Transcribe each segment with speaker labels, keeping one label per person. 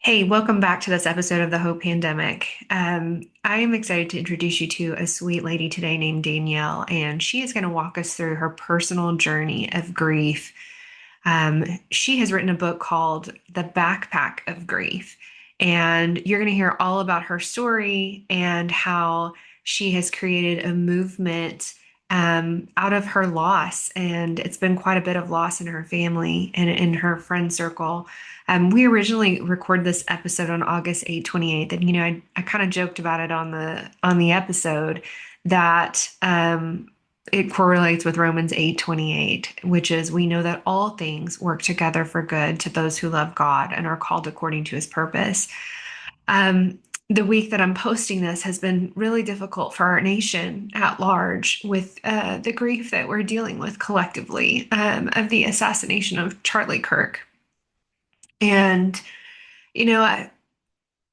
Speaker 1: Hey, welcome back to this episode of the Hope Pandemic. I am excited to introduce you to a sweet lady today named Danielle, and she is going to walk us through her personal journey of grief. She has written a book called The Backpack of Grief, and you're going to hear all about her story and how she has created a movement out of her loss. And it's been quite a bit of loss in her family and in her friend circle. We originally recorded this episode on August 28th, and I kind of joked about it on the episode that it correlates with Romans 8:28, which is we know that all things work together for good to those who love God and are called according to his purpose. The week that I'm posting this has been really difficult for our nation at large with the grief that we're dealing with collectively of the assassination of Charlie Kirk. And, you know, I,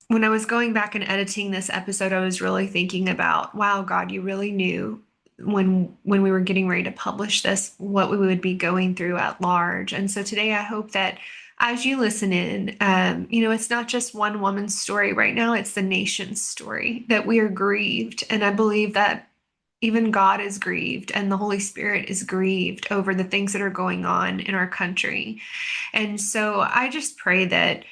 Speaker 1: when I was going back and editing this episode, I was really thinking about, wow, God, you really knew when we were getting ready to publish this, what we would be going through at large. And so today I hope that as you listen in, it's not just one woman's story right now, it's the nation's story that we are grieved. And I believe that even God is grieved and the Holy Spirit is grieved over the things that are going on in our country. And so I just pray that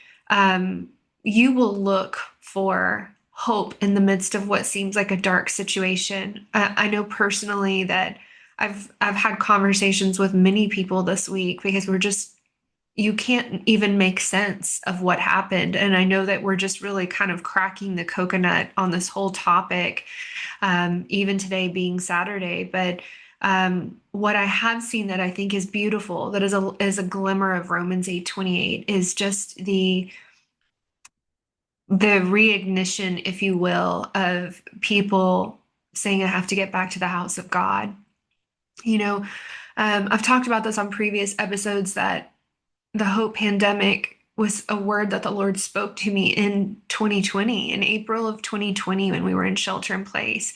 Speaker 1: you will look for hope in the midst of what seems like a dark situation. I know personally that I've had conversations with many people this week because you can't even make sense of what happened. And I know that we're just really kind of cracking the coconut on this whole topic, even today being Saturday. But what I have seen that I think is beautiful, that is a glimmer of Romans 8:28, is just the reignition, if you will, of people saying, I have to get back to the house of God. You know, I've talked about this on previous episodes that the hope pandemic was a word that the Lord spoke to me in 2020, in April of 2020, when we were in shelter in place.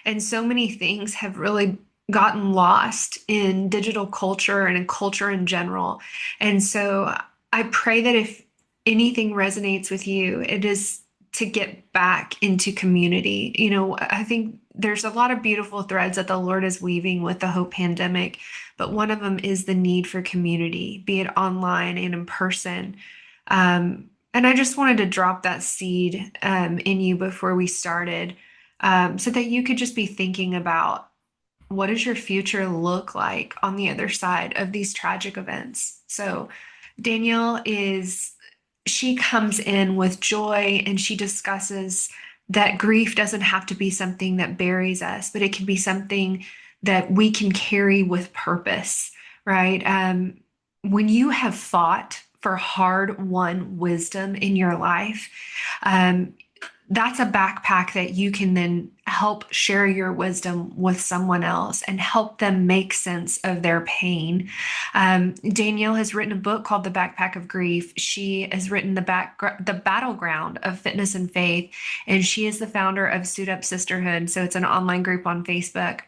Speaker 1: And so many things have really gotten lost in digital culture and in culture in general. And so I pray that if anything resonates with you, it is to get back into community. I think there's a lot of beautiful threads that the Lord is weaving with the hope pandemic, but one of them is the need for community, be it online and in person. And I just wanted to drop that seed in you before we started, so that you could just be thinking about what does your future look like on the other side of these tragic events. So Danielle she comes in with joy and she discusses that grief doesn't have to be something that buries us, but it can be something that we can carry with purpose, right? When you have fought for hard-won wisdom in your life, um, that's a backpack that you can then help share your wisdom with someone else and help them make sense of their pain. Danielle has written a book called The Backpack of Grief. She has written the Battleground of Fitness and Faith, and she is the founder of Suit Up Sisterhood. So it's an online group on Facebook.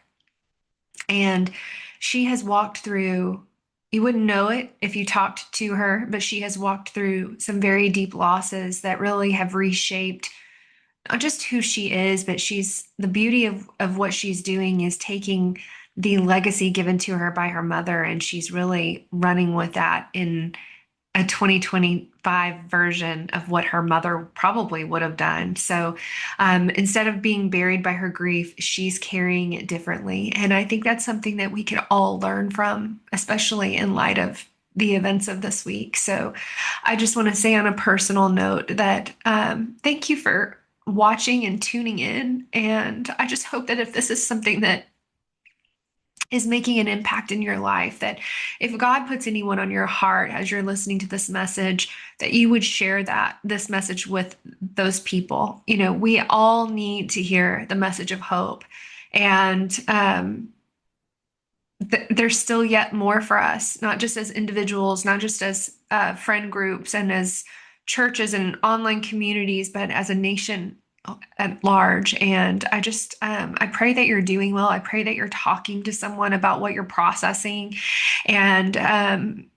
Speaker 1: And she has walked through, you wouldn't know it if you talked to her, but she has walked through some very deep losses that really have reshaped not just who she is, but the beauty of what she's doing is taking the legacy given to her by her mother, and she's really running with that in a 2025 version of what her mother probably would have done. So instead of being buried by her grief, she's carrying it differently. And I think that's something that we could all learn from, especially in light of the events of this week. So I just want to say on a personal note that thank you for watching and tuning in. And I just hope that if this is something that is making an impact in your life, that if God puts anyone on your heart as you're listening to this message, that you would share this message with those people. We all need to hear the message of hope. And there's still yet more for us, not just as individuals, not just as friend groups and as churches and online communities, but as a nation at large. And I pray that you're doing well. I pray that you're talking to someone about what you're processing. And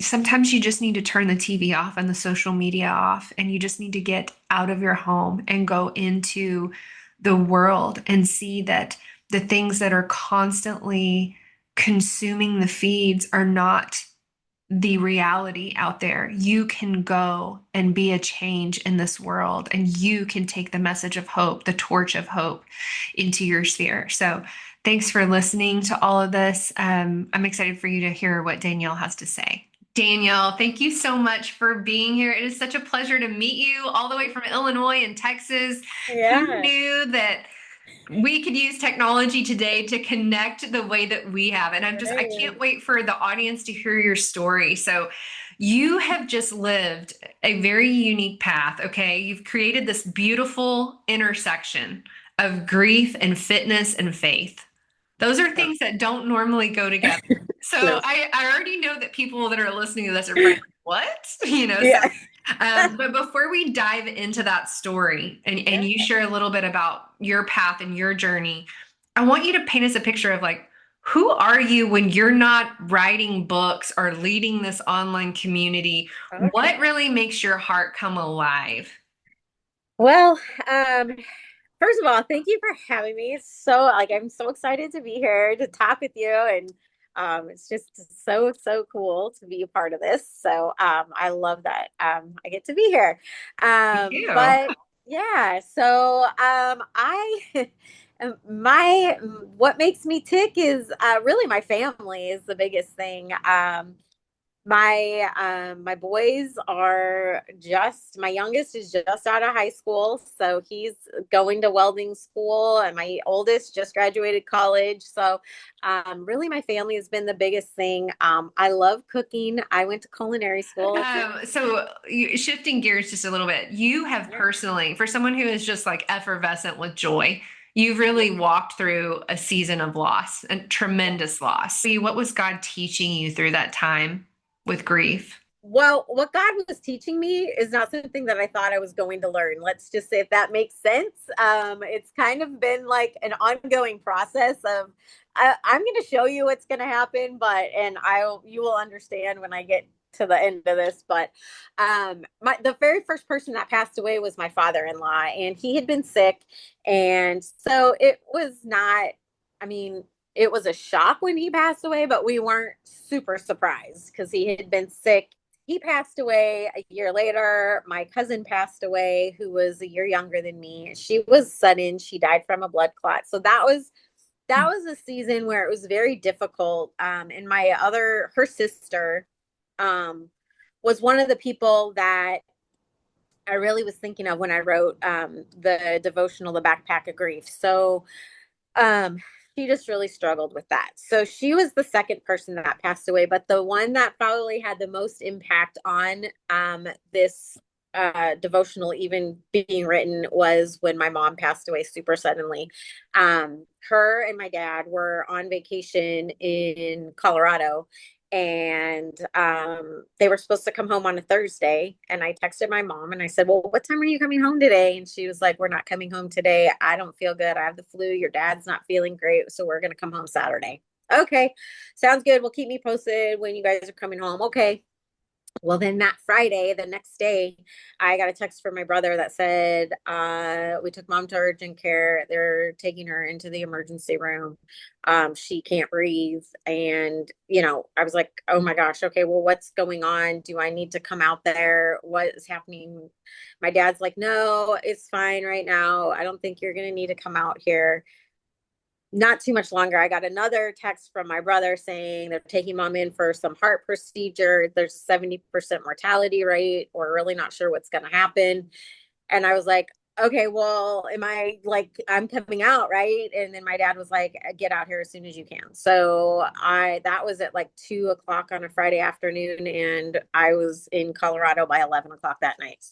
Speaker 1: Sometimes you just need to turn the TV off and the social media off, and you just need to get out of your home and go into the world and see that the things that are constantly consuming the feeds are not the reality out there. You can go and be a change in this world, and you can take the message of hope, the torch of hope, into your sphere. So, thanks for listening to all of this. I'm excited for you to hear what Danielle has to say. Danielle, thank you so much for being here. It is such a pleasure to meet you all the way from Illinois and Texas. Who
Speaker 2: Yeah.
Speaker 1: knew that we could use technology today to connect the way that we have? And I
Speaker 2: Right.
Speaker 1: can't wait for the audience to hear your story. So, you have just lived a very unique path, okay? You've created this beautiful intersection of grief and fitness and faith. Those are
Speaker 2: Yeah.
Speaker 1: things that don't normally go together. So
Speaker 2: No.
Speaker 1: I already know that people that are listening to this are probably like, what? So,
Speaker 2: Yeah.
Speaker 1: but before we dive into that story and
Speaker 2: Yeah.
Speaker 1: you share a little bit about your path and your journey, I want you to paint us a picture of like, who are you when you're not writing books or leading this online community?
Speaker 2: Okay.
Speaker 1: What really makes your heart come alive?
Speaker 2: Well, um, first of all, thank you for having me. I'm so excited to be here to talk with you, and it's just so cool to be a part of this. I love that I get to be here.
Speaker 1: Thank you.
Speaker 2: But yeah, I my what makes me tick is really my family is the biggest thing. My boys are just my youngest is just out of high school, so he's going to welding school, and my oldest just graduated college. Really my family has been the biggest thing. I love cooking. I went to culinary school.
Speaker 1: Shifting gears just a little bit, you have
Speaker 2: Yeah.
Speaker 1: personally, for someone who is just like effervescent with joy, you've really walked through a season of loss and
Speaker 2: Yeah.
Speaker 1: tremendous loss. What was God teaching you through that time with grief?
Speaker 2: Well, what God was teaching me is not something that I thought I was going to learn. Let's just say if that makes sense. It's kind of been like an ongoing process of I'm going to show you what's going to happen, but and you will understand when I get to the end of this. But the very first person that passed away was my father-in-law, and he had been sick, and so it was not. I mean, it was a shock when he passed away, but we weren't super surprised because he had been sick. He passed away a year later. My cousin passed away, who was a year younger than me. She was sudden. She died from a blood clot. So that was a season where it was very difficult. And her sister, um, was one of the people that I really was thinking of when I wrote the devotional, The Backpack of Grief. Um, she just really struggled with that. So she was the second person that passed away, but the one that probably had the most impact on this devotional even being written was when my mom passed away super suddenly. Her and my dad were on vacation in Colorado, and they were supposed to come home on a Thursday. And I texted my mom and I said, "Well, what time are you coming home today?" And she was like, "We're not coming home today. I don't feel good. I have the flu. Your dad's not feeling great. So we're going to come home Saturday." Okay, sounds good. Well, keep me posted when you guys are coming home. Okay. Well, then that Friday, the next day, I got a text from my brother that said, we took mom to urgent care. They're taking her into the emergency room. She can't breathe. And, I was like, oh my gosh, okay, well, what's going on? Do I need to come out there? What is happening? My dad's like, no, it's fine right now. I don't think you're going to need to come out here. Not too much longer, I got another text from my brother saying they're taking mom in for some heart procedure. There's 70% mortality rate. We're really not sure what's going to happen. And I was like, okay, well, am I like, I'm coming out, right? And then my dad was like, get out here as soon as you can. That was at like 2 o'clock on a Friday afternoon. And I was in Colorado by 11 o'clock that night.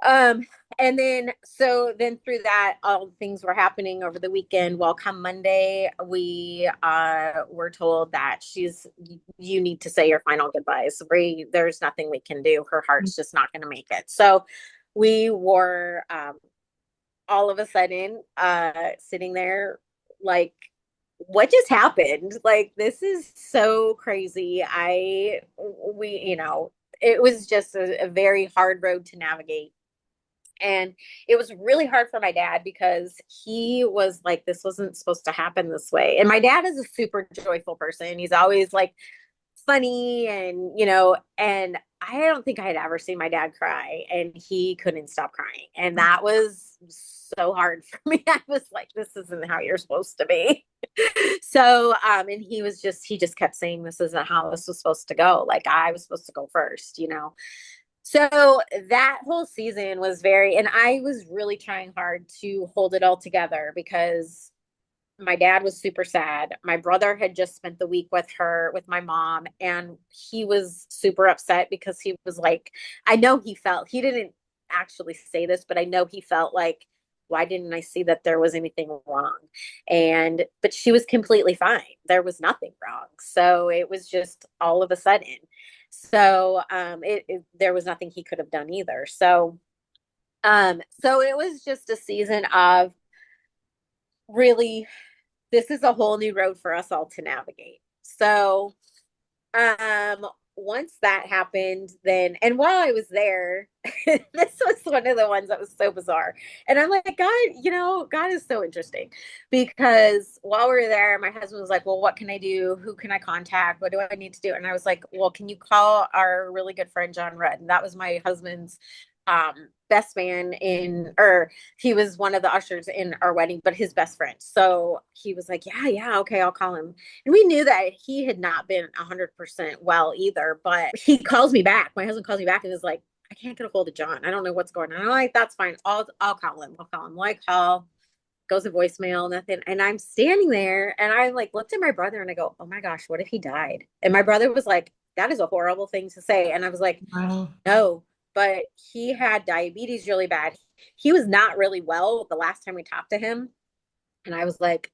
Speaker 2: Um, and then through that, all things were happening over the weekend. Well, come Monday, we were told that you need to say your final goodbyes. There's nothing we can do. Her heart's just not going to make it. So we were all of a sudden sitting there like what just happened? Like, this is so crazy. It was just a very hard road to navigate. And it was really hard for my dad because he was like, this wasn't supposed to happen this way. And my dad is a super joyful person. He's always like funny and I don't think I had ever seen my dad cry, and he couldn't stop crying. And that was so hard for me. I was like, this isn't how you're supposed to be. So, and he just kept saying, this isn't how this was supposed to go. Like, I was supposed to go first. So that whole season was and I was really trying hard to hold it all together because my dad was super sad. My brother had just spent the week with my mom, and he was super upset because he was like, I know he didn't actually say this, but I know he felt like, why didn't I see that there was anything wrong? But she was completely fine. There was nothing wrong. So it was just all of a sudden. So there was nothing he could have done either. So it was just a season of really, this is a whole new road for us all to navigate. So, um, once that happened, then, and while I was there, this was one of the ones that was so bizarre. And I'm like, God, God is so interesting because while we were there, my husband was like, well, what can I do? Who can I contact? What do I need to do? And I was like, well, can you call our really good friend, John Rudd? And that was my husband's best man or he was one of the ushers in our wedding, but his best friend. So he was like, yeah, okay, I'll call him. And we knew that he had not been 100% well either, but he calls me back. My husband calls me back and is like, I can't get a hold of John. I don't know what's going on. I'm like, that's fine. I'll call him. I'll call him. Like, call, goes to voicemail, nothing. And I'm standing there and I like looked at my brother and I go, oh my gosh, what if he died? And my brother was like, that is a horrible thing to say. And I was like,
Speaker 1: Wow.
Speaker 2: no, but he had diabetes really bad. He was not really well the last time we talked to him. And I was like,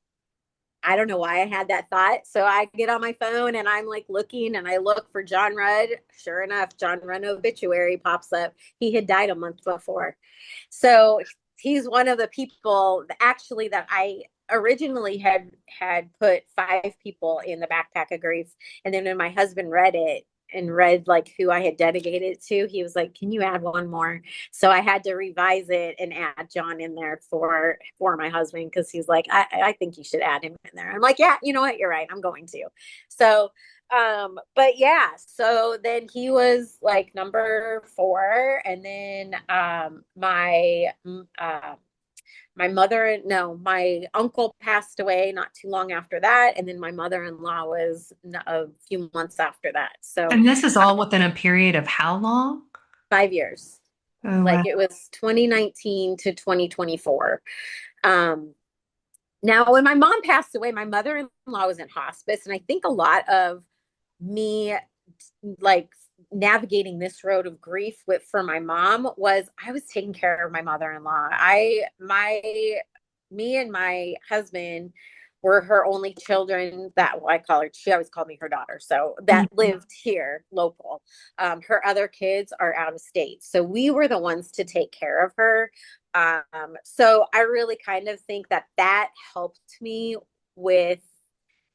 Speaker 2: I don't know why I had that thought. So I get on my phone and I'm like looking and I look for John Rudd. Sure enough, John Rudd obituary pops up. He had died a month before. So he's one of the people actually that I originally had put 5 people in the backpack of grief. And then when my husband read it and read like who I had dedicated to, he was like, can you add one more? So I had to revise it and add John in there for my husband because he's like, I think you should add him in there. I'm like, yeah, you know what? You're right. I'm going to. So but yeah, so then he was like number 4. And then my mother, no, my uncle passed away not too long after that. And then my mother-in-law was a few months after that. So
Speaker 1: And this is all within a period of how long?
Speaker 2: 5 years.
Speaker 1: Oh, wow.
Speaker 2: Like it was 2019 to 2024. Um, Now, when my mom passed away, my mother-in-law was in hospice. And I think a lot of me like navigating this road of grief for my mom was I was taking care of my mother-in-law. Me and my husband were her only children that, well, I call her, she always called me her daughter. So that
Speaker 1: Mhm.
Speaker 2: lived here local. Her other kids are out of state. So we were the ones to take care of her. So I really kind of think that helped me with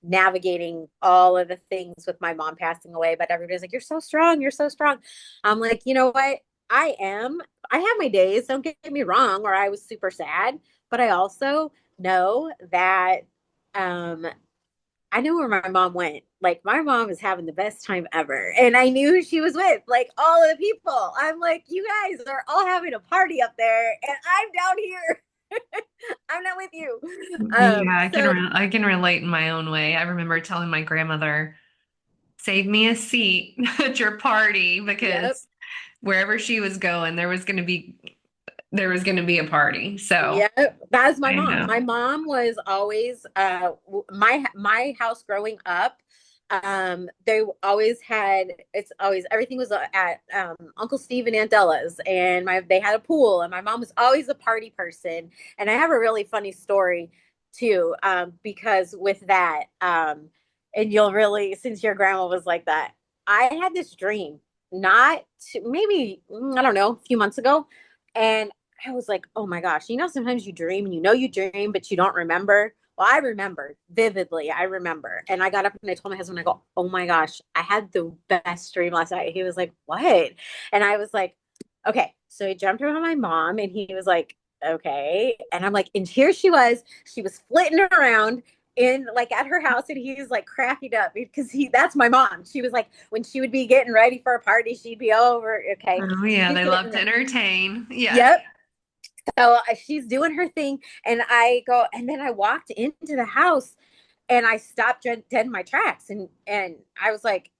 Speaker 2: navigating all of the things with my mom passing away. But everybody's like, you're so strong. You're so strong. I'm like, you know what? I am. I have my days. Don't get me wrong, where I was super sad. But I also know that um, I know where my mom went. Like, my mom is having the best time ever. And I knew who she was with, like all of the people. I'm like, you guys are all having a party up there, and I'm down here. I'm not with you.
Speaker 1: Yeah,
Speaker 2: So,
Speaker 1: I can relate in my own way. I remember telling my grandmother, "Save me a seat at your party,"
Speaker 2: yep.
Speaker 1: because wherever she was going, there was going to be a party. So
Speaker 2: Yeah, that's my
Speaker 1: I
Speaker 2: mom.
Speaker 1: know.
Speaker 2: My mom was always my house growing up. They always had it's always everything was at Uncle Steve and Aunt Ella's, and they had a pool, and my mom was always a party person. And I have a really funny story too, because with that, and you'll really, since your grandma was like that, I had this dream maybe I don't know, a few months ago, and I was like, oh my gosh, sometimes you dream and you dream, but you don't remember. Well, I remember vividly. I remember. And I got up and I told my husband, I go, oh my gosh, I had the best dream last night. He was like, what? And I was like, okay. So he jumped around my mom and he was like, okay. And I'm like, and here she was flitting around in like at her house and he was like cracking up because that's my mom. She was like, when she would be getting ready for a party, she'd be over. Okay.
Speaker 1: Oh
Speaker 2: So
Speaker 1: yeah,
Speaker 2: she's
Speaker 1: they
Speaker 2: getting
Speaker 1: love to
Speaker 2: ready.
Speaker 1: entertain. Yes.
Speaker 2: Yep. So she's doing her thing, and I go, and then I walked into the house, and I stopped dead in my tracks, and I was like,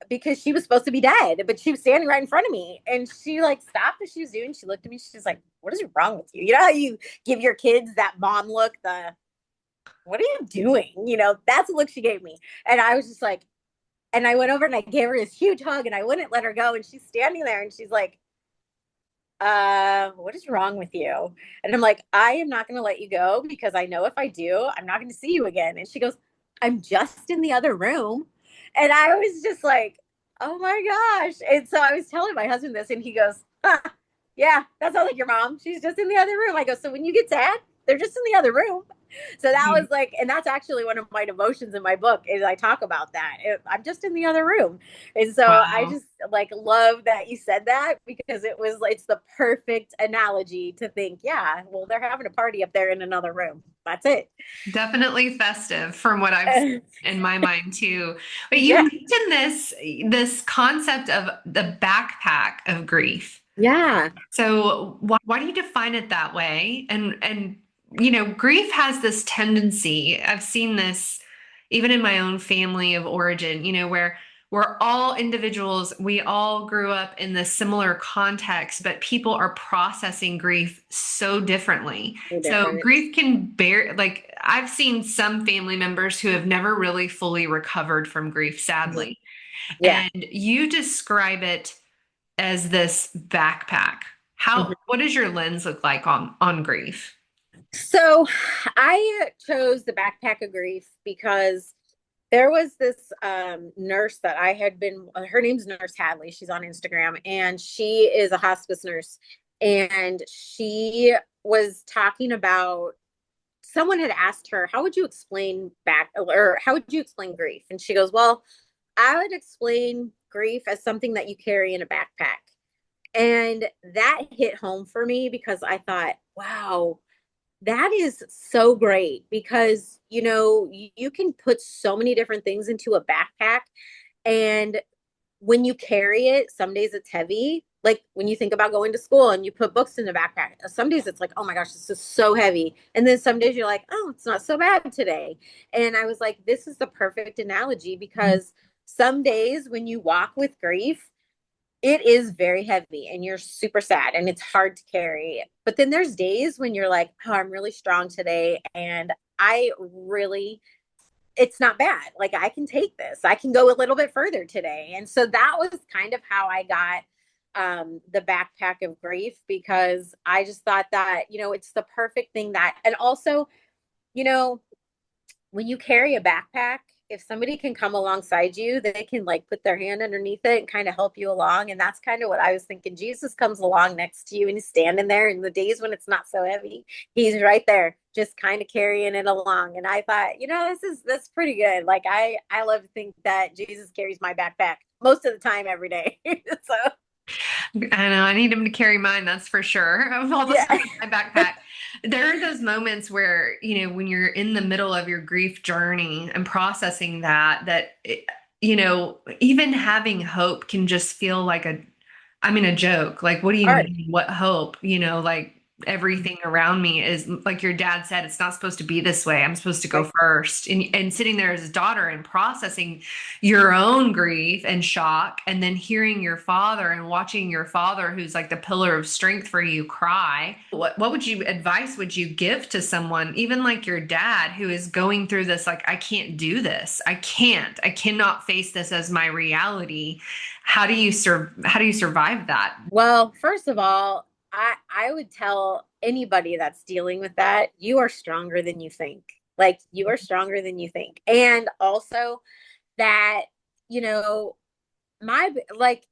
Speaker 2: because she was supposed to be dead, but she was standing right in front of me, and she like stopped what she was doing. She looked at me, she's like, "What is wrong with you?" You know how you give your kids that mom look, the "What are you doing?" You know, that's the look she gave me, and I was just like, and I went over and I gave her this huge hug, and I wouldn't let her go, and she's standing there, and she's like, what is wrong with you? And I'm like, I am not going to let you go because I know if I do, I'm not going to see you again. And she goes, I'm just in the other room. And I was just like, oh my gosh. And so I was telling my husband this, and he goes, huh, yeah, that sounds like your mom. She's just in the other room. I go, so when you get sad, they're just in the other room. So that was like, and that's actually one of my devotions in my book is I talk about that. I'm just in the other room. And so I
Speaker 1: Wow.
Speaker 2: just like love that you said that because it's the perfect analogy to think, yeah, well, they're having a party up there in another room. That's it.
Speaker 1: Definitely festive from what I've seen in my mind too. But you
Speaker 2: Yeah.
Speaker 1: mentioned this concept of the backpack of grief.
Speaker 2: Yeah.
Speaker 1: So why do you define it that way? And grief has this tendency. I've seen this even in my own family of origin, where we're all individuals, we all grew up in this similar context, but people are processing grief so differently.
Speaker 2: So
Speaker 1: So
Speaker 2: different.
Speaker 1: grief can bear, like I've seen some family members who have never really fully recovered from grief, sadly.
Speaker 2: Yeah.
Speaker 1: And you describe it as this backpack.
Speaker 2: Mhm.
Speaker 1: What does your lens look like on grief?
Speaker 2: So I chose the backpack of grief because there was this nurse that I had been, her name's Nurse Hadley. She's on Instagram and she is a hospice nurse. And she was talking about someone had asked her, how would you explain back or how would you explain grief? And she goes, well, I would explain grief as something that you carry in a backpack. And that hit home for me because I thought, wow, that is so great because you can put so many different things into a backpack and when you carry it, some days it's heavy. Like when you think about going to school and you put books in the backpack, some days it's like, oh my gosh, this is so heavy. And then some days you're like, oh, it's not so bad today. And I was like, this is the perfect analogy because some days when you walk with grief, it is very heavy and you're super sad and it's hard to carry. But then there's days when you're like, oh, I'm really strong today. And I really it's not bad. Like I can take this. I can go a little bit further today. And so that was kind of how I got the backpack of grief because I just thought that, it's the perfect thing that, and also, you know, when you carry a backpack, if somebody can come alongside you, they can like put their hand underneath it and kind of help you along. And that's kind of what I was thinking. Jesus comes along next to you and he's standing there in the days when it's not so heavy. He's right there, just kind of carrying it along. And I thought, that's pretty good. Like I love to think that Jesus carries my backpack most of the time every day. So
Speaker 1: I know I need him to carry mine, that's for sure. Of all the
Speaker 2: yeah.
Speaker 1: stuff in my backpack. There are those moments where, when you're in the middle of your grief journey and processing even having hope can just feel like a joke. Like, what do you
Speaker 2: Hard.
Speaker 1: mean? What hope? Like everything around me is like your dad said, it's not supposed to be this way. I'm supposed to go
Speaker 2: Right.
Speaker 1: first. And sitting there as a daughter and processing your own grief and shock, and then hearing your father and watching your father, who's like the pillar of strength for you, cry. What advice would you give to someone, even like your dad, who is going through this, like, I can't do this. I cannot face this as my reality. How do you survive that?
Speaker 2: Well, first of all, I would tell anybody that's dealing with that, you are stronger than you think. Like you are stronger than you think. And also that, you know, my like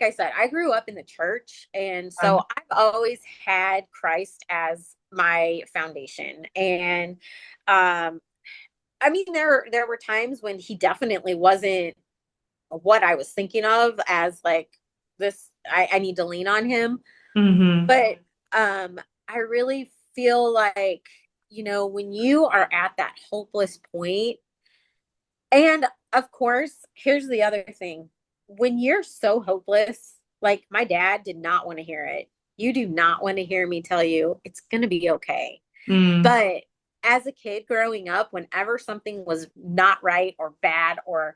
Speaker 2: I said, I grew up in the church and so I've always had Christ as my foundation. And I mean, there were times when he definitely wasn't what I was thinking of as like this, I need to lean on him.
Speaker 1: Hmm.
Speaker 2: But I really feel like, when you are at that hopeless point, and of course, here's the other thing. When you're so hopeless, like my dad did not want to hear it. You do not want to hear me tell you it's going to be okay.
Speaker 1: Mm.
Speaker 2: But as a kid growing up, whenever something was not right or bad or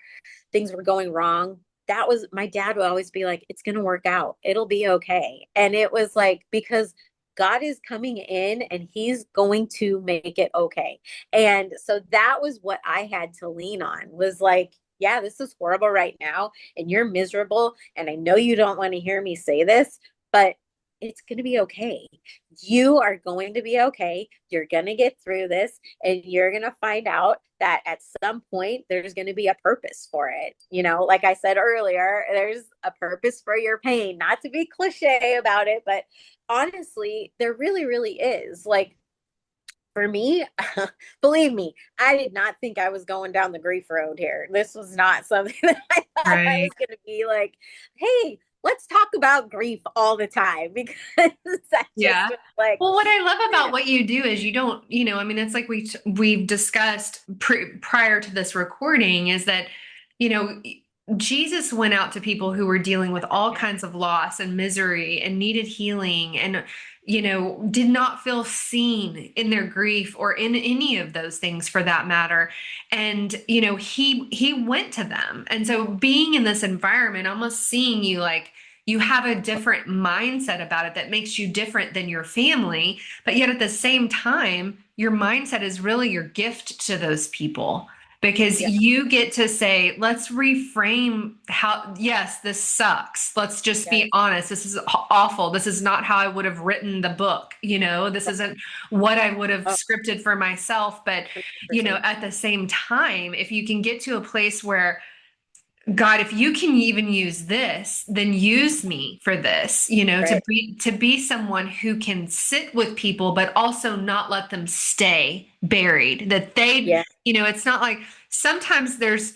Speaker 2: things were going wrong, that was my dad would always be like, it's going to work out. It'll be okay. And it was like, because God is coming in and he's going to make it okay. And so that was what I had to lean on was like, yeah, this is horrible right now and you're miserable. And I know you don't want to hear me say this, but it's going to be okay. You are going to be okay. You're going to get through this and you're going to find out that at some point there's going to be a purpose for it. Like I said earlier, there's a purpose for your pain, not to be cliche about it, but honestly, there really, really is. Like for me, believe me, I did not think I was going down the grief road here. This was not something that I thought I was
Speaker 1: Right.
Speaker 2: going to be like, hey, let's talk about grief all the time because I just
Speaker 1: Yeah.
Speaker 2: was like,
Speaker 1: Well, what I love about
Speaker 2: man,
Speaker 1: what you do is you don't, I mean, it's like we've discussed prior to this recording is that, you know, Jesus went out to people who were dealing with all
Speaker 2: yeah,
Speaker 1: kinds of loss and misery and needed healing and, did not feel seen in their grief or in any of those things for that matter. And, he went to them. And so being in this environment, almost seeing you like, you have a different mindset about it that makes you different than your family. But yet at the same time, your mindset is really your gift to those people because
Speaker 2: yeah,
Speaker 1: you get to say, let's reframe how, yes, this sucks. Let's just
Speaker 2: yeah,
Speaker 1: be honest. This is awful. This is not how I would have written the book. This isn't what I would have
Speaker 2: oh,
Speaker 1: scripted for myself. But,
Speaker 2: 100%.
Speaker 1: at the same time, if you can get to a place where God, if you can even use this, then use me for this,
Speaker 2: Right.
Speaker 1: to be someone who can sit with people, but also not let them stay buried. That they,
Speaker 2: Yeah,
Speaker 1: it's not like sometimes there's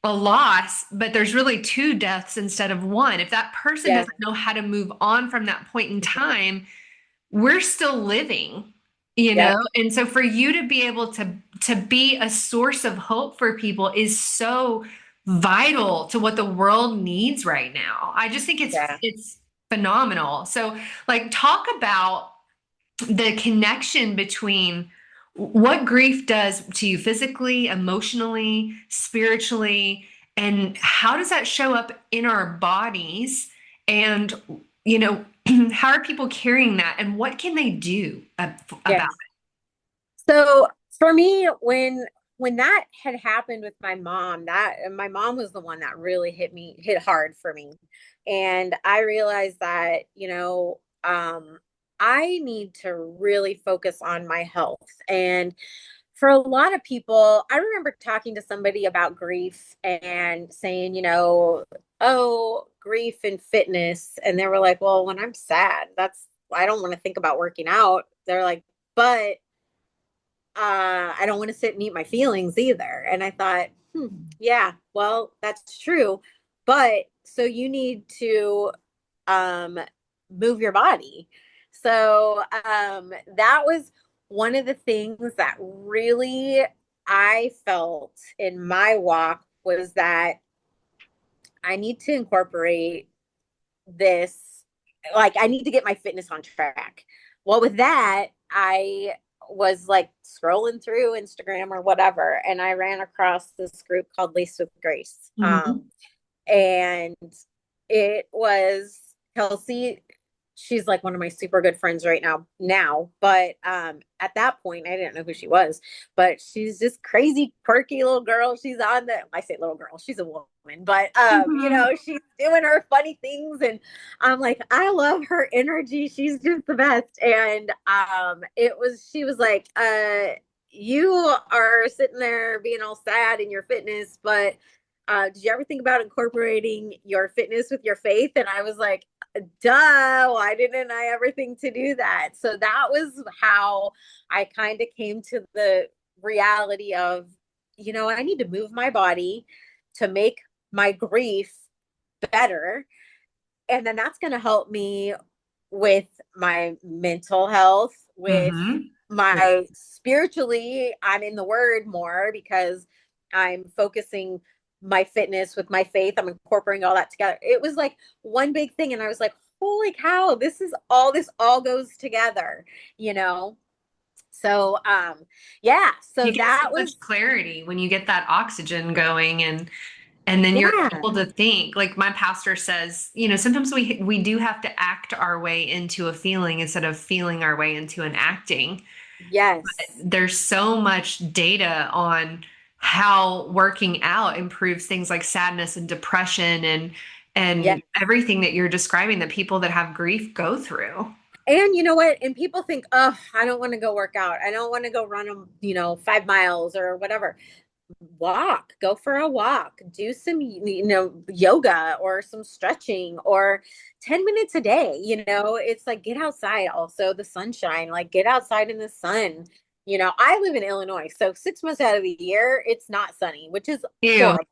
Speaker 1: a loss, but there's really two deaths instead of one. If that person
Speaker 2: yeah,
Speaker 1: doesn't know how to move on from that point in time, we're still living,
Speaker 2: yep,
Speaker 1: and so for you to be able to be a source of hope for people is so vital to what the world needs right now. I just think
Speaker 2: yeah.
Speaker 1: it's phenomenal. So like talk about the connection between what grief does to you physically, emotionally, spiritually, and how does that show up in our bodies? And, you know, how are people carrying that and what can they do about
Speaker 2: Yes. So for me, when that had happened with my mom, that my mom was the one that really hit hard for me. And I realized that, I need to really focus on my health. And for a lot of people, I remember talking to somebody about grief and saying, oh, grief and fitness. And they were like, well, when I'm sad, I don't want to think about working out. They're like, but I don't want to sit and eat my feelings either. And I thought, yeah, well, that's true. But so you need to um, move your body. So that was one of the things that really I felt in my walk was that I need to incorporate this, like, I need to get my fitness on track. Well, with that, I was like scrolling through Instagram or whatever, and I ran across this group called Laced with Grace.
Speaker 1: it?
Speaker 2: And it was Kelsey. She's like one of my super good friends right now. But at that point I didn't know who she was. But she's this crazy, quirky little girl. She's on the I say little girl, she's a woman, but
Speaker 1: Mhm.
Speaker 2: she's doing her funny things and I'm like, I love her energy. She's just the best. And she was like, you are sitting there being all sad in your fitness, but did you ever think about incorporating your fitness with your faith? And I was like, duh, why didn't I ever think to do that? So that was how I kind of came to the reality of, I need to move my body to make my grief better. And then that's going to help me with my mental health, with
Speaker 1: Mm-hmm.
Speaker 2: my spiritually. I'm in the word more because I'm focusing my fitness with my faith. I'm incorporating all that together. It was like one big thing. And I was like, holy cow, this all goes together, you know? So, yeah, so
Speaker 1: You get so
Speaker 2: that was,
Speaker 1: much clarity when you get that oxygen going, and then you're
Speaker 2: yeah,
Speaker 1: able to think. Like my pastor says, sometimes we do have to act our way into a feeling instead of feeling our way into an acting.
Speaker 2: yes,
Speaker 1: There's so much data on how working out improves things like sadness and depression
Speaker 2: yes.
Speaker 1: and everything that you're describing that people that have grief go through.
Speaker 2: And you know what? And people think, oh, I don't want to go work out. I don't want to go run, 5 miles or whatever. Walk, go for a walk, do some, yoga or some stretching or 10 minutes a day. It's like get outside also, the sunshine, like get outside in the sun. I live in Illinois, so 6 months out of the year, it's not sunny, which is
Speaker 1: Ew,
Speaker 2: horrible.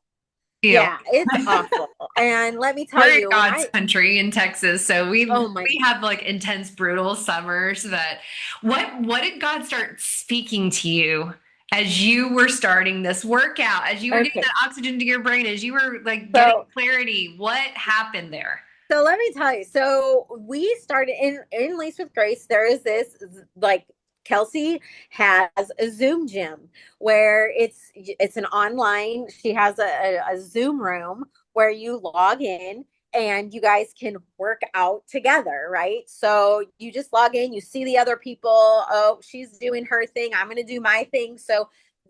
Speaker 1: ew.
Speaker 2: Yeah, it's awful. And let me tell
Speaker 1: We're in
Speaker 2: you,
Speaker 1: God's country in Texas, so
Speaker 2: oh my,
Speaker 1: we have like intense, brutal summers. That what did God start speaking to you as you were starting this workout, as you were getting
Speaker 2: okay.
Speaker 1: that oxygen to your brain, as you were like getting
Speaker 2: So
Speaker 1: clarity? What happened there?
Speaker 2: So let me tell you. So we started in Lace with Grace. There is this like Kelsey has a Zoom gym where it's an online. She has a Zoom room where you log in and you guys can work out together, right? So you just log in, you see the other people. Oh, she's doing her thing. I'm going to do my thing. So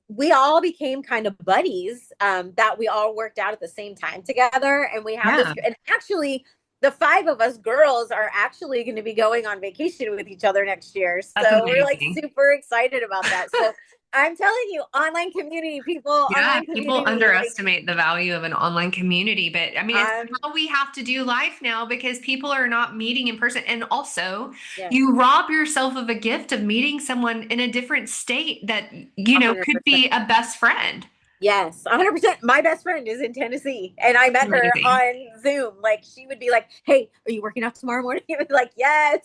Speaker 2: we all became kind of buddies, that we all worked out at the same time together. And we have this,
Speaker 1: Yeah,
Speaker 2: and actually, the five of us girls are actually going to be going on vacation with each other next year.
Speaker 1: that's
Speaker 2: So we're like
Speaker 1: amazing.
Speaker 2: super excited about that. So I'm telling you, online community, people,
Speaker 1: Yeah,
Speaker 2: online
Speaker 1: people
Speaker 2: community, like,
Speaker 1: underestimate the value of an online community, but I mean, it's
Speaker 2: um,
Speaker 1: how we have to do life now because people are not meeting in person. And also,
Speaker 2: yes,
Speaker 1: you rob yourself of a gift of meeting someone in a different state that, could
Speaker 2: 100%.
Speaker 1: be a best friend.
Speaker 2: Yes, 100%. My best friend is in Tennessee and I met her
Speaker 1: Amazing.
Speaker 2: on Zoom. Like, she would be like, hey, are you working out tomorrow morning? I was like, yes.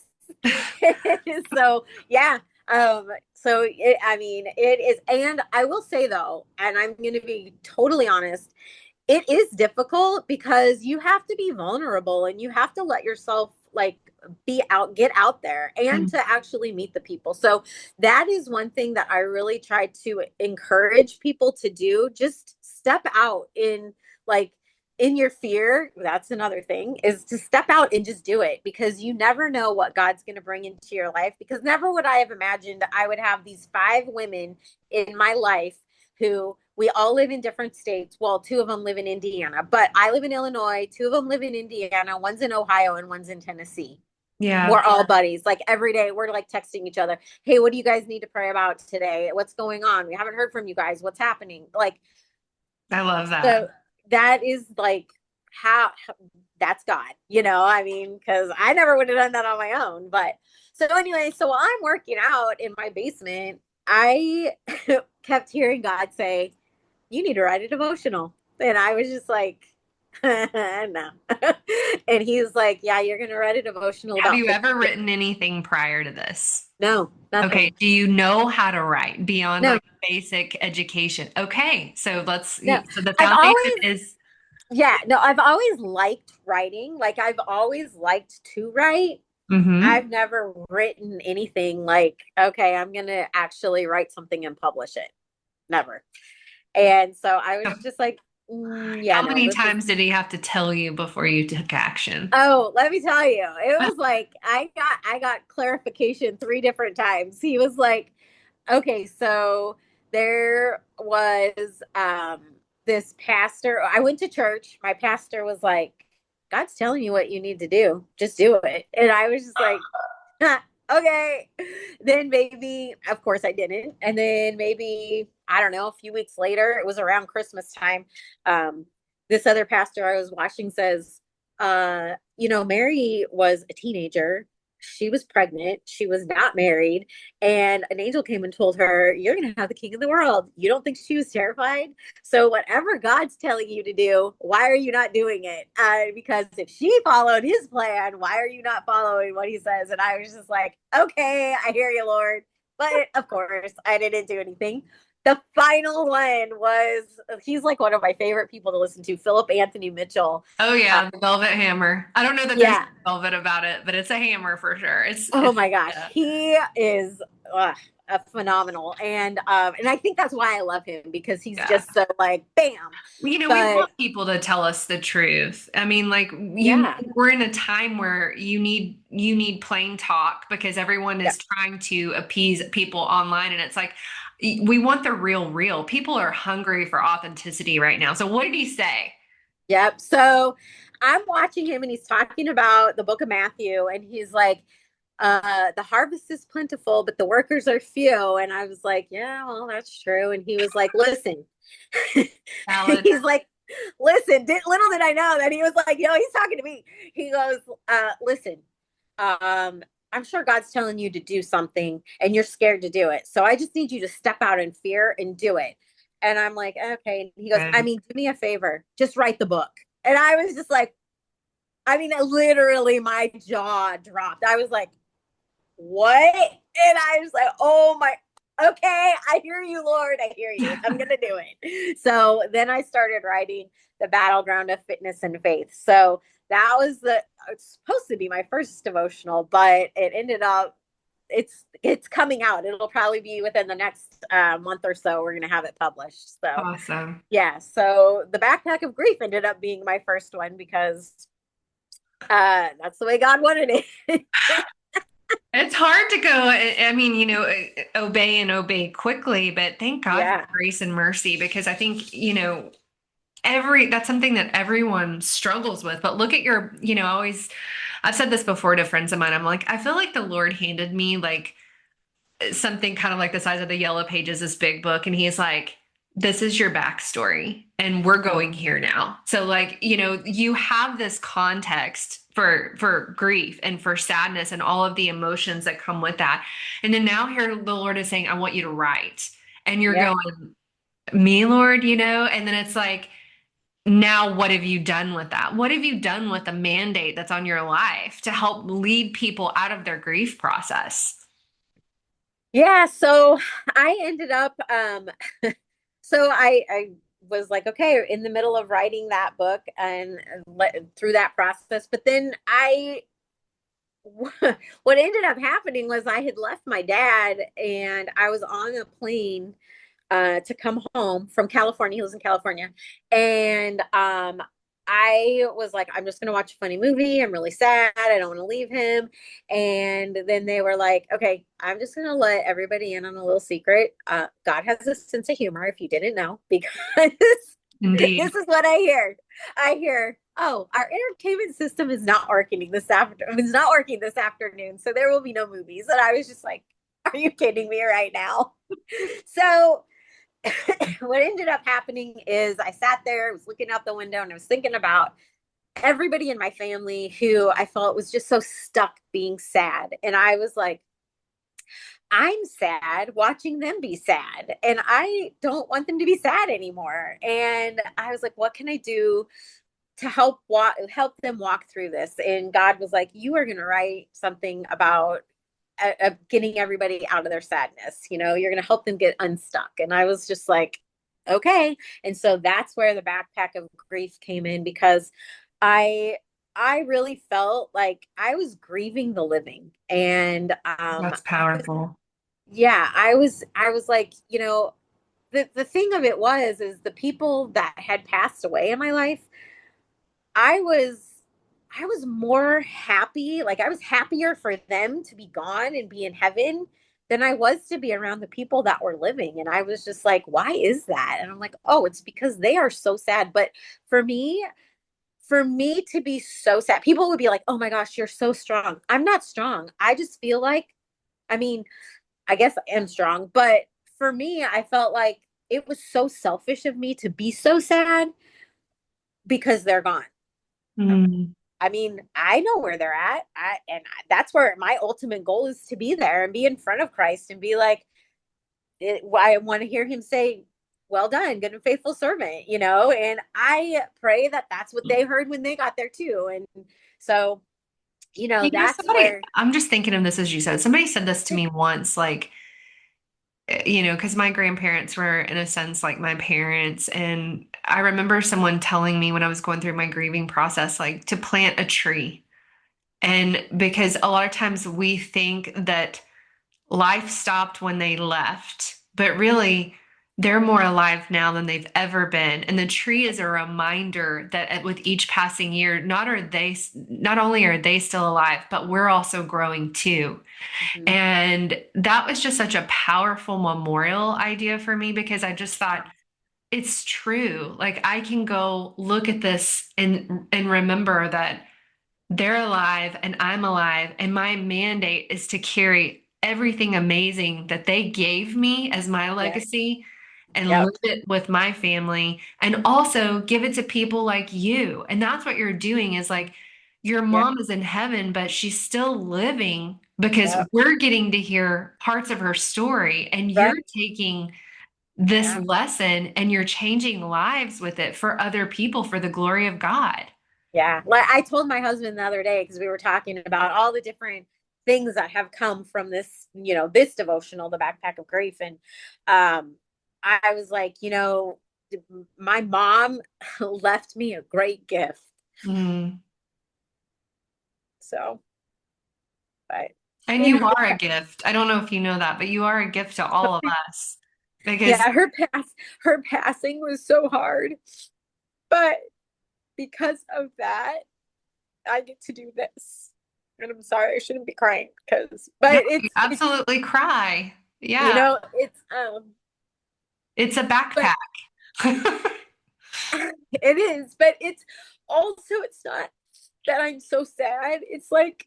Speaker 2: So, yeah. I mean, it is. And I will say though, and I'm going to be totally honest, it is difficult because you have to be vulnerable and you have to let yourself like get out there and
Speaker 1: Mm.
Speaker 2: to actually meet the people. So that is one thing that I really try to encourage people to do. Just step out like in your fear. That's another thing, is to step out and just do it, because you never know what God's going to bring into your life. Because never would I have imagined I would have these five women in my life who, we all live in different states. Well, two of them live in Indiana, but I live in Illinois. Two of them live in Indiana. One's in Ohio and one's in Tennessee.
Speaker 1: Yeah,
Speaker 2: We're all buddies. Like every day, we're like texting each other. Hey, what do you guys need to pray about today? What's going on? We haven't heard from you guys. What's happening? Like,
Speaker 1: I love that.
Speaker 2: so that is like how that's God, I mean, because I never would have done that on my own. But so anyway, so while I'm working out in my basement, I kept hearing God say, you need to write a devotional. And I was just like, no. And he's like, yeah, you're going to write a devotional
Speaker 1: Have
Speaker 2: about
Speaker 1: you ever
Speaker 2: forgiveness.
Speaker 1: written anything prior to this?
Speaker 2: No,
Speaker 1: Okay,
Speaker 2: nothing.
Speaker 1: do you know how to write beyond
Speaker 2: No,
Speaker 1: like basic education? Okay, so
Speaker 2: no.
Speaker 1: so the
Speaker 2: I've
Speaker 1: foundation
Speaker 2: always,
Speaker 1: is,
Speaker 2: yeah, no, I've always liked writing. Like, I've always liked to write.
Speaker 1: mm-hmm.
Speaker 2: I've never written anything like, okay, I'm going to actually write something and publish it. Never. And so I was just like, yeah,
Speaker 1: How
Speaker 2: no,
Speaker 1: many
Speaker 2: this is.
Speaker 1: times did he have to tell you before you took action?
Speaker 2: Oh, let me tell you, it was like I got clarification three different times. He was like, okay, so there was this pastor. I went to church. My pastor was like, God's telling you what you need to do. Just do it. And I was just like, okay. Then maybe, of course I didn't. And then maybe, I don't know, a few weeks later, it was around Christmas time. Um, this other pastor I was watching says, Mary was a teenager. She was pregnant. She was not married. And an angel came and told her, "You're going to have the king of the world." You don't think she was terrified? So, whatever God's telling you to do, why are you not doing it? Because if she followed his plan, why are you not following what he says? And I was just like, okay, I hear you, Lord. But of course, I didn't do anything. The final one was, he's like one of my favorite people to listen to, Philip Anthony Mitchell.
Speaker 1: Oh
Speaker 2: Uh,
Speaker 1: yeah, the velvet hammer. I don't know that there's
Speaker 2: yeah.
Speaker 1: velvet about it, but it's a hammer for sure.
Speaker 2: Oh
Speaker 1: It's
Speaker 2: my gosh,
Speaker 1: yeah.
Speaker 2: he is a phenomenal, and I think that's why I love him, because he's
Speaker 1: Yeah.
Speaker 2: just so like bam.
Speaker 1: We
Speaker 2: But
Speaker 1: want people to tell us the truth. I mean, like
Speaker 2: yeah,
Speaker 1: we're in a time where you need plain talk because everyone
Speaker 2: yeah,
Speaker 1: is trying to appease people online, and it's like we want the real. People are hungry for authenticity right now. So what did he say?
Speaker 2: yep. So I'm watching him, and he's talking about the book of Matthew, and he's like, the harvest is plentiful, but the workers are few. And I was like, yeah, well, that's true. And he was like, listen,
Speaker 1: Valid.
Speaker 2: he's like, listen, little did I know that he was like, he's talking to me. He goes, listen, I'm sure God's telling you to do something and you're scared to do it. So I just need you to step out in fear and do it. And I'm like, okay. And he goes, I
Speaker 1: Good.
Speaker 2: mean, do me a favor, just write the book. And I was just like, I mean, literally my jaw dropped. I was like, what? And I was like, oh my, okay, I hear you, Lord. I hear you. I'm going to do it. So then I started writing The Battleground of Fitness and Faith. So that was it's supposed to be my first devotional, but it ended up, it's coming out. It'll probably be within the next month or so. We're going to have it published. So
Speaker 1: Awesome.
Speaker 2: yeah. So The Backpack of Grief ended up being my first one because that's the way God wanted it.
Speaker 1: It's hard to go. I mean, obey and obey quickly, but thank God for
Speaker 2: Yeah.
Speaker 1: grace and mercy because I think, that's something that everyone struggles with. But look at I've said this before to friends of mine. I'm like, I feel like the Lord handed me like something kind of like the size of the yellow pages, this big book, and he's like, this is your backstory, and we're going here now. So, like, you have this context for grief and for sadness and all of the emotions that come with that. And then now here the Lord is saying, I want you to write. And you're
Speaker 2: Yeah.
Speaker 1: going, me, Lord, and then it's like, now what have you done with that? What have you done with the mandate that's on your life to help lead people out of their grief process?
Speaker 2: Yeah, so I ended up so I was like, okay, in the middle of writing that book and through that process, but then I what ended up happening was I had left my dad and I was on a plane to come home from California. He was in California. And I was like, I'm just going to watch a funny movie. I'm really sad. I don't want to leave him. And then they were like, okay, I'm just going to let everybody in on a little secret. God has a sense of humor, if you didn't know, because
Speaker 1: Indeed.
Speaker 2: this is what I hear. I hear, oh, our entertainment system is not working this afternoon. It's not working this afternoon. So there will be no movies. And I was just like, are you kidding me right now? So what ended up happening is I sat there, I was looking out the window, and I was thinking about everybody in my family who I felt was just so stuck being sad. And I was like, I'm sad watching them be sad, and I don't want them to be sad anymore. And I was like, what can I do to help them walk through this? And God was like, you are going to write something about getting everybody out of their sadness. You're going to help them get unstuck. And I was just like, okay. And so that's where the backpack of grief came in, because I I really felt like I was grieving the living. And
Speaker 1: That's powerful.
Speaker 2: yeah, I was like, the thing of it was is the people that had passed away in my life, I was I was more happy, like I was happier for them to be gone and be in heaven than I was to be around the people that were living. And I was just like, why is that? And I'm like, oh, it's because they are so sad. But for me, for me to be so sad, people would be like, oh my gosh, you're so strong. I'm not strong. I just feel like, I mean, I guess I am strong, but for me, I felt like it was so selfish of me to be so sad because they're gone.
Speaker 1: Mm.
Speaker 2: I mean, I know where they're at. That's where my ultimate goal is, to be there and be in front of Christ and be like, I want to hear him say, well done, good and faithful servant, and I pray that that's what they heard when they got there too. And so, that's
Speaker 1: Somebody,
Speaker 2: where,
Speaker 1: I'm just thinking of this as you said. Somebody said this to me once, like, because my grandparents were, in a sense, like my parents. And I remember someone telling me when I was going through my grieving process, like, to plant a tree. And because a lot of times we think that life stopped when they left, but really they're more alive now than they've ever been. And the tree is a reminder that with each passing year, not only are they still alive, but we're also growing too.
Speaker 2: Mhm.
Speaker 1: And that was just such a powerful memorial idea for me because I just thought it's true. Like I can go look at this and remember that they're alive and I'm alive, and my mandate is to carry everything amazing that they gave me as my
Speaker 2: Yeah.
Speaker 1: legacy and live
Speaker 2: Yep.
Speaker 1: it with my family and also give it to people like you. And that's what you're doing is like your
Speaker 2: Yeah.
Speaker 1: mom is in heaven, but she's still living because
Speaker 2: Yep.
Speaker 1: we're getting to hear parts of her story and you're
Speaker 2: Right.
Speaker 1: taking this
Speaker 2: Yeah.
Speaker 1: lesson and you're changing lives with it for other people for the glory of God.
Speaker 2: Yeah. Like I told my husband the other day, because we were talking about all the different things that have come from this, this devotional, the Backpack of Grief. And I was like, my mom left me a great gift.
Speaker 1: Mm.
Speaker 2: So, but
Speaker 1: And you are a gift. I don't know if you know that, but you are a gift to all of us because
Speaker 2: yeah, her passing was so hard. But because of that, I get to do this. And I'm sorry, I shouldn't be crying
Speaker 1: no,
Speaker 2: but
Speaker 1: you
Speaker 2: it's
Speaker 1: absolutely cry. Yeah,
Speaker 2: it's
Speaker 1: it's a
Speaker 2: but
Speaker 1: backpack.
Speaker 2: it is, but it's not that I'm so sad. It's like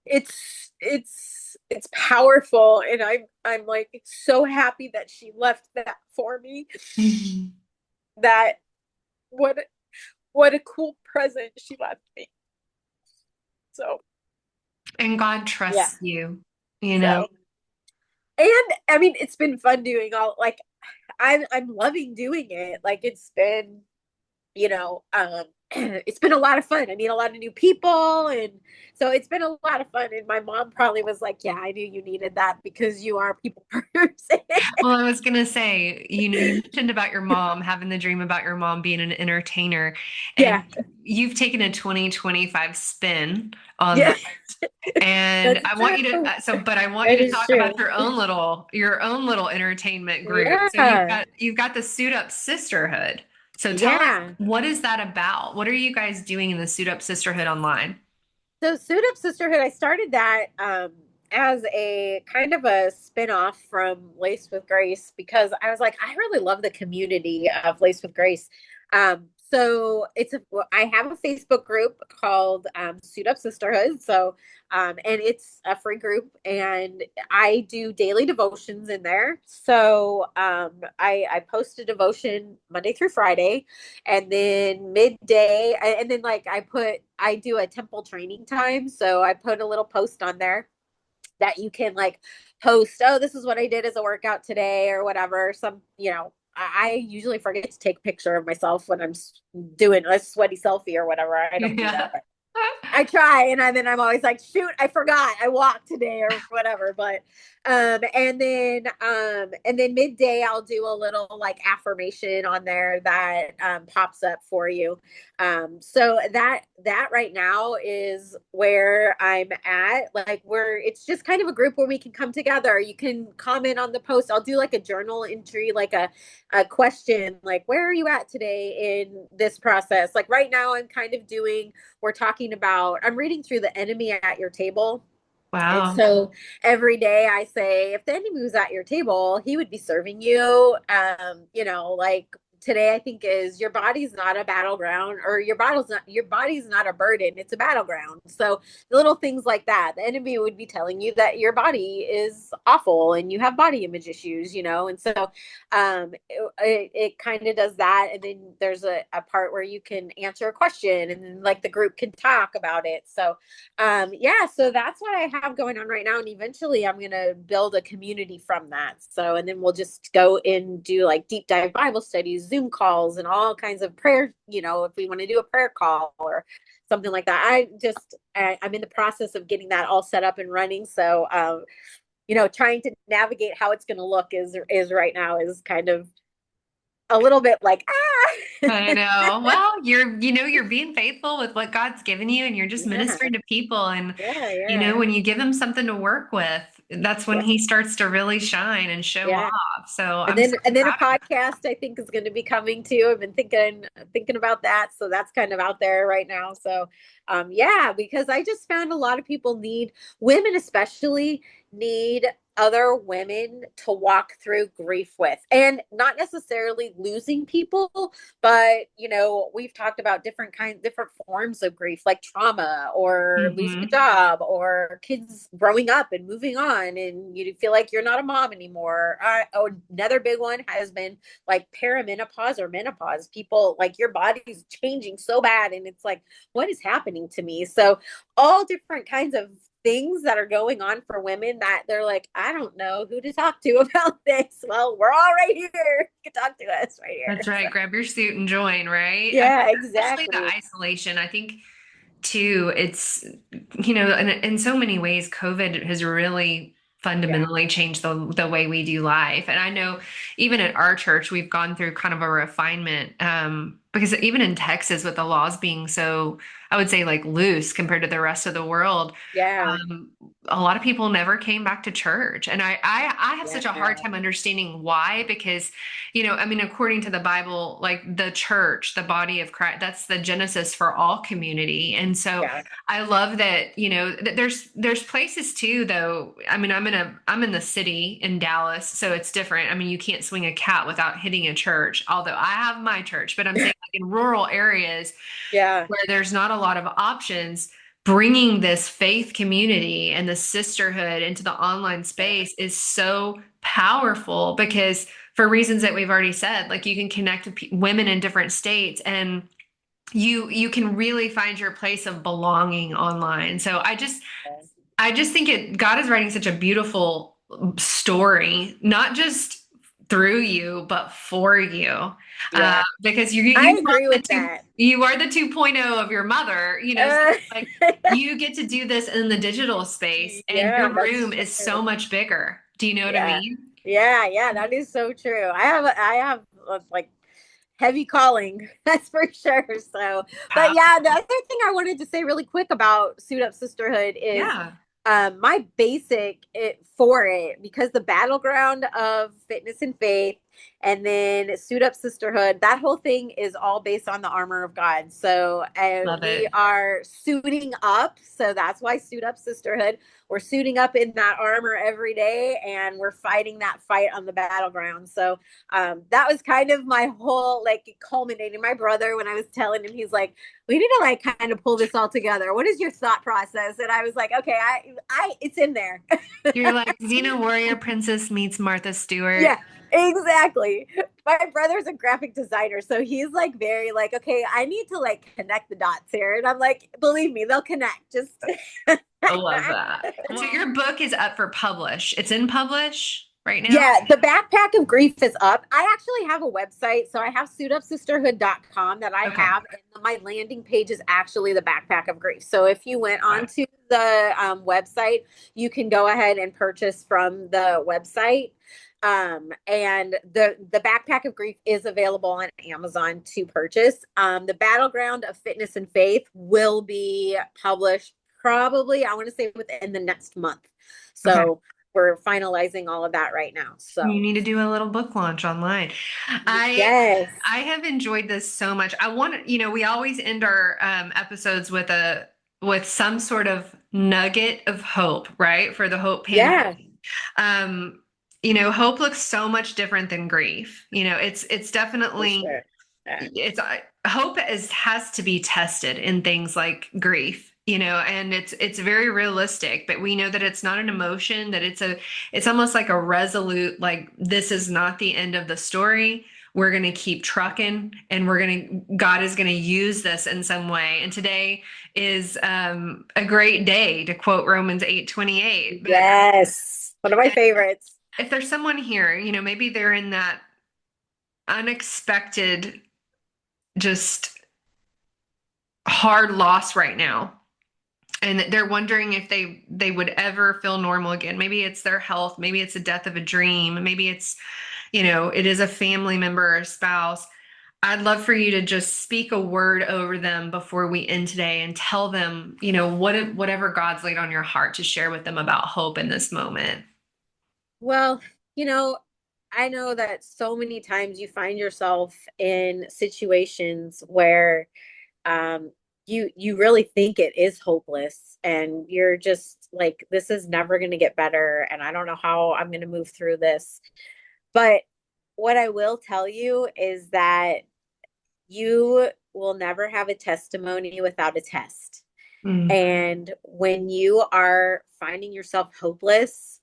Speaker 2: it's powerful, and I'm like so happy that she left that for me.
Speaker 1: Mhm.
Speaker 2: That what what a cool present she left me. So
Speaker 1: And God
Speaker 2: yeah.
Speaker 1: trusts you, you know.
Speaker 2: So, and I mean, it's been fun doing all, like, I'm loving doing it. Like it's been, it's been a lot of fun. I meet a lot of new people, and so it's been a lot of fun. And my mom probably was like, "Yeah, I knew you needed that because you are a people person."
Speaker 1: Well, I was gonna say, you mentioned about your mom having the dream about your mom being an entertainer, and
Speaker 2: Yeah,
Speaker 1: you've taken a 2025 spin on
Speaker 2: yeah,
Speaker 1: that. And
Speaker 2: that's
Speaker 1: I want
Speaker 2: true.
Speaker 1: you to but I want you
Speaker 2: That
Speaker 1: to
Speaker 2: is
Speaker 1: talk
Speaker 2: true.
Speaker 1: about your own little entertainment group. So
Speaker 2: Yeah,
Speaker 1: you've got the Suit Up Sisterhood. So tell us,
Speaker 2: yeah.
Speaker 1: what is that about? What are you guys doing in the Suit Up Sisterhood online?
Speaker 2: So Suit Up Sisterhood, I started that as a kind of a spin-off from Lace with Grace, because I was like, I really love the community of Lace with Grace. So I have a Facebook group called Suit Up Sisterhood. So and it's a free group, and I do daily devotions in there. So I post a devotion Monday through Friday, and then midday, and then like I do a temple training time, so I put a little post on there that you can like post, oh, this is what I did as a workout today or whatever. I usually forget to take a picture of myself when I'm doing a sweaty selfie or whatever. I don't do
Speaker 1: Yeah.
Speaker 2: that. I try, then I'm always like, shoot, I forgot I walked today or whatever. But and then midday I'll do a little like affirmation on there that pops up for you. So that right now is where I'm at. Like where it's just kind of a group where we can come together. You can comment on the post. I'll do like a journal entry, like a question, like where are you at today in this process? Like right now we're talking about, I'm reading through The Enemy at Your Table. And
Speaker 1: Wow.
Speaker 2: so every day I say, if the enemy was at your table, he would be serving you. Like today, I think, is your body's not a battleground, or your body's not a burden, it's a battleground. So the little things like that, the enemy would be telling you that your body is awful and you have body image issues, and so it kind of does that. And then there's a part where you can answer a question, and then like the group can talk about it. So yeah, so that's what I have going on right now, and eventually I'm going to build a community from that. So, and then we'll just go and do like deep dive Bible studies, Zoom calls, and all kinds of prayer, if we want to do a prayer call or something like that. I'm in the process of getting that all set up and running. So trying to navigate how it's going to look is right now is kind of a little bit like
Speaker 1: I know. Well, you're being faithful with what God's given you and you're just
Speaker 2: yeah,
Speaker 1: ministering to people. And,
Speaker 2: yeah, yeah,
Speaker 1: when you give him something to work with, that's when
Speaker 2: yeah,
Speaker 1: he starts to really shine and show
Speaker 2: yeah.
Speaker 1: off. So
Speaker 2: And
Speaker 1: I'm so
Speaker 2: then a
Speaker 1: proud of
Speaker 2: podcast I think is going to be coming too. I've been thinking about that, so that's kind of out there right now. So yeah, because I just found a lot of people need, women especially need other women to walk through grief with, and not necessarily losing people, but we've talked about different forms of grief, like trauma or
Speaker 1: you.
Speaker 2: losing a
Speaker 1: Hmm.
Speaker 2: job or kids growing up and moving on and you feel like you're not a mom anymore. Another big one has been like perimenopause or menopause. People, like, your body's changing so bad and it's like, what is happening to me? So all different kinds of things that are going on for women that they're like, I don't know who to talk to about this. Well, we're all right here. You can talk to us right
Speaker 1: That's
Speaker 2: here. So
Speaker 1: right. Grab your suit and join, right? I mean,
Speaker 2: yeah,
Speaker 1: especially the
Speaker 2: exactly.
Speaker 1: isolation. I think too, it's, in so many ways, COVID has really
Speaker 2: Yeah,
Speaker 1: fundamentally changed the way we do life. And I know even at our church, we've gone through kind of a refinement, because even in Texas, with the laws being so, I would say, like, loose compared to the rest of the world,
Speaker 2: yeah,
Speaker 1: um, a lot of people never came back to church. And I have such a hard
Speaker 2: yeah,
Speaker 1: time understanding why, because, I mean, according to the Bible, like, the church, the body of Christ, that's the genesis for all community. And so
Speaker 2: yeah,
Speaker 1: I love that, there's places too, though. I mean, I'm in the city in Dallas, so it's different. I mean, you can't swing a cat without hitting a church, although I have my church, but I'm saying, like, in rural areas
Speaker 2: yeah,
Speaker 1: where there's not a lot of options, bringing this faith community and the sisterhood into the online space is so powerful, because for reasons that we've already said, like, you can connect with women in different states, and you can really find your place of belonging online. So I just think God is writing such a beautiful story, not just through you, but for you.
Speaker 2: yeah.
Speaker 1: Because
Speaker 2: I agree with that.
Speaker 1: you are the 2.0 of your mother, so,
Speaker 2: Uh,
Speaker 1: like, you get to do this in the digital space, and
Speaker 2: yeah,
Speaker 1: your
Speaker 2: that's
Speaker 1: room is
Speaker 2: true.
Speaker 1: so much bigger. Do you know what I
Speaker 2: Yeah.
Speaker 1: mean?
Speaker 2: Yeah, yeah, that is so true. I have like heavy calling, that's for sure. So, but
Speaker 1: Pow-
Speaker 2: yeah, the other thing I wanted to say really quick about Suit Up Sisterhood is
Speaker 1: Yeah,
Speaker 2: my basic for it, because the battleground of fitness and faith, and then Suit Up Sisterhood, that whole thing is all based on the armor of God. So
Speaker 1: love
Speaker 2: we
Speaker 1: it.
Speaker 2: are suiting up. So that's why Suit Up Sisterhood. We're suiting up in that armor every day, and we're fighting that fight on the battleground. So that was kind of my whole, like, culminating. My brother, when I was telling him, he's like, we need to like kind of pull this all together. What is your thought process? And I was like, okay, it's in there.
Speaker 1: You're like Xena Warrior Princess meets Martha Stewart.
Speaker 2: Yeah, exactly. My brother's a graphic designer, so he's like very like, okay, I need to like connect the dots here. And I'm like, believe me, they'll connect. Just
Speaker 1: I love that. So your book is up for publish. It's in publish right now?
Speaker 2: yeah, the backpack of grief is up. I actually have a website. So I have suitupsisterhood.com that I
Speaker 1: Okay.
Speaker 2: have. And my landing page is actually the backpack of grief. So if you went
Speaker 1: Got it.
Speaker 2: onto the website, you can go ahead and purchase from the website. And the backpack of grief is available on Amazon to purchase. The battleground of fitness and faith will be published probably, I want to say, within the next month.
Speaker 1: Okay.
Speaker 2: So we're finalizing all of that right now.
Speaker 1: You
Speaker 2: So
Speaker 1: need to do a little book launch online. I
Speaker 2: yes,
Speaker 1: I have enjoyed this so much. I want to, we always end our episodes with some sort of nugget of hope, right? For the Hope Panda.
Speaker 2: yeah,
Speaker 1: Um, hope looks so much different than grief. It's
Speaker 2: For
Speaker 1: definitely
Speaker 2: sure. Yeah.
Speaker 1: it's hope has to be tested in things like grief, and it's very realistic, but we know that it's not an emotion, that it's almost like a resolute, like, this is not the end of the story. We're going to keep trucking, and God is going to use this in some way. And today is a great day, to quote Romans 8:28. But
Speaker 2: Yes. One of my favorites.
Speaker 1: if there's someone here, maybe they're in that unexpected, just hard loss right now, and they're wondering if they would ever feel normal again. Maybe it's their health, maybe it's the death of a dream, maybe it's, it is a family member or a spouse. I'd love for you to just speak a word over them before we end today, and tell them, whatever God's laid on your heart to share with them about hope in this moment.
Speaker 2: Well, you know, I know that so many times you find yourself in situations where um you really think it is hopeless, and you're just like, this is never going to get better, and I don't know how I'm going to move through this. But what I will tell you is that you will never have a testimony without a test.
Speaker 1: Mm.
Speaker 2: And when you are finding yourself hopeless,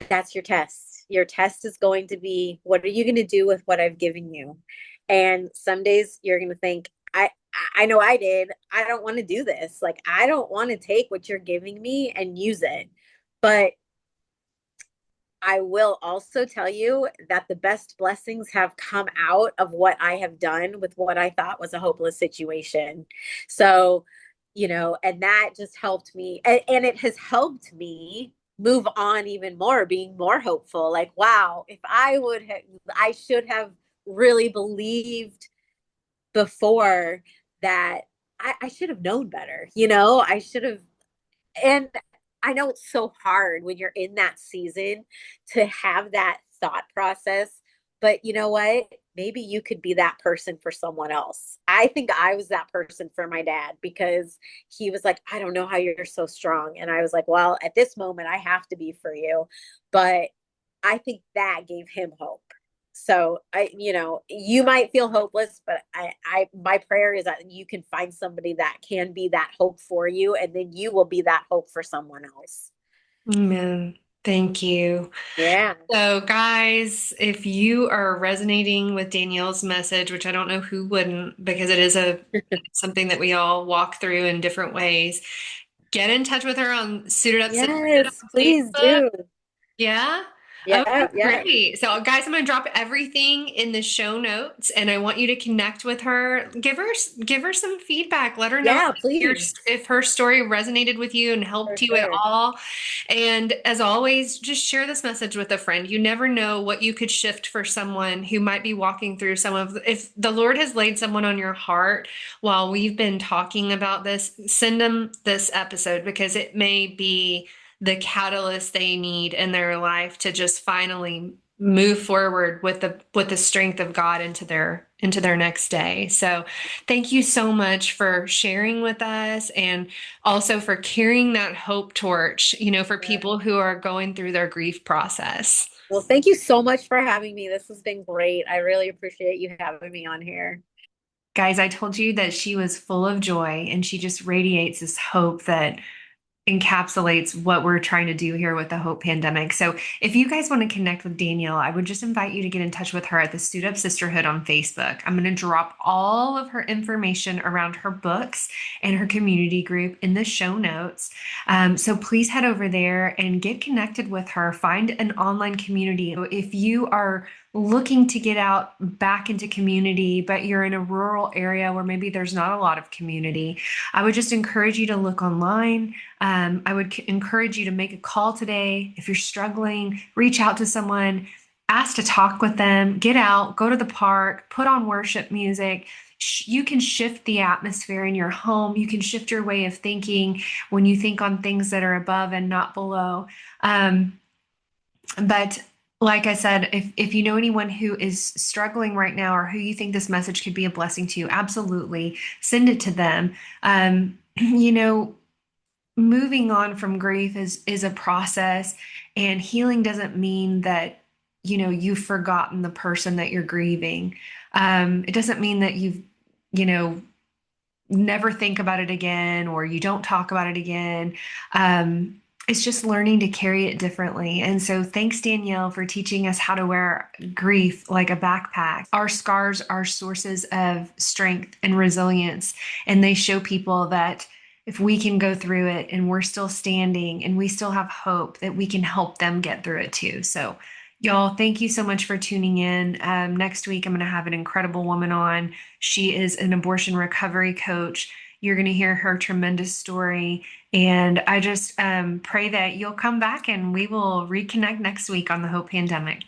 Speaker 2: that's your test. Your test is going to be, what are you going to do with what I've given you? And some days you're going to think, I know I did. I don't want to do this. Like, I don't want to take what you're giving me and use it. But I will also tell you that the best blessings have come out of what I have done with what I thought was a hopeless situation. So, and that just helped me. And it has helped me move on even more, being more hopeful. Like, wow, if I should have really believed before that. I should have known better. I should have. And I know it's so hard when you're in that season to have that thought process, but you know what? Maybe you could be that person for someone else. I think I was that person for my dad, because he was like, I don't know how you're so strong. And I was like, well, at this moment, I have to be for you. But I think that gave him hope. So you might feel hopeless, but my prayer is that you can find somebody that can be that hope for you, and then you will be that hope for someone else.
Speaker 1: Amen. Thank you.
Speaker 2: Yeah.
Speaker 1: So, guys, if you are resonating with Danielle's message, which I don't know who wouldn't, because it is something that we all walk through in different ways, get in touch with her on Suited Up Sisterhood
Speaker 2: Yes,
Speaker 1: on
Speaker 2: please
Speaker 1: Facebook.
Speaker 2: do.
Speaker 1: Yeah. Okay,
Speaker 2: Yeah, yeah.
Speaker 1: great. So, guys, I'm going to drop everything in the show notes, and I want you to connect with her. Give her some feedback. Let her know
Speaker 2: Yeah,
Speaker 1: if
Speaker 2: please.
Speaker 1: her story resonated with you and
Speaker 2: For
Speaker 1: helped you at
Speaker 2: sure.
Speaker 1: all. And as always, just share this message with a friend. You never know what you could shift for someone who might be walking through if the Lord has laid someone on your heart while we've been talking about this, send them this episode, because it may be the catalyst they need in their life to just finally move forward with the strength of God into their next day. So thank you so much for sharing with us, and also for carrying that hope torch, for
Speaker 2: Yeah.
Speaker 1: people who are going through their grief process.
Speaker 2: Well, thank you so much for having me. This has been great. I really appreciate you having me on here.
Speaker 1: Guys, I told you that she was full of joy, and she just radiates this hope that encapsulates what we're trying to do here with the Hope Pandemic. So if you guys want to connect with Danielle, I would just invite you to get in touch with her at the Suit Up Sisterhood on Facebook. I'm going to drop all of her information around her books and her community group in the show notes. So please head over there and get connected with her. Find an online community. If you are looking to get out back into community, but you're in a rural area where maybe there's not a lot of community, I would just encourage you to look online. I would encourage you to make a call today. If you're struggling, reach out to someone, ask to talk with them, get out, go to the park, put on worship music. You can shift the atmosphere in your home. You can shift your way of thinking when you think on things that are above and not below. But like I said, if you know anyone who is struggling right now, or who you think this message could be a blessing to, absolutely send it to them. You know, moving on from grief is a process, and healing doesn't mean that, you've forgotten the person that you're grieving. It doesn't mean that you've, you know, never think about it again or you don't talk about it again. It's just learning to carry it differently. And so, thanks, Danielle, for teaching us how to wear grief like a backpack. Our scars are sources of strength and resilience, and they show people that if we can go through it and we're still standing and we still have hope, that we can help them get through it too. So, y'all, thank you so much for tuning in. Next week, I'm going to have an incredible woman on. She is an abortion recovery coach. You're going to hear her tremendous story. And I just pray that you'll come back and we will reconnect next week on the Hope Pandemic.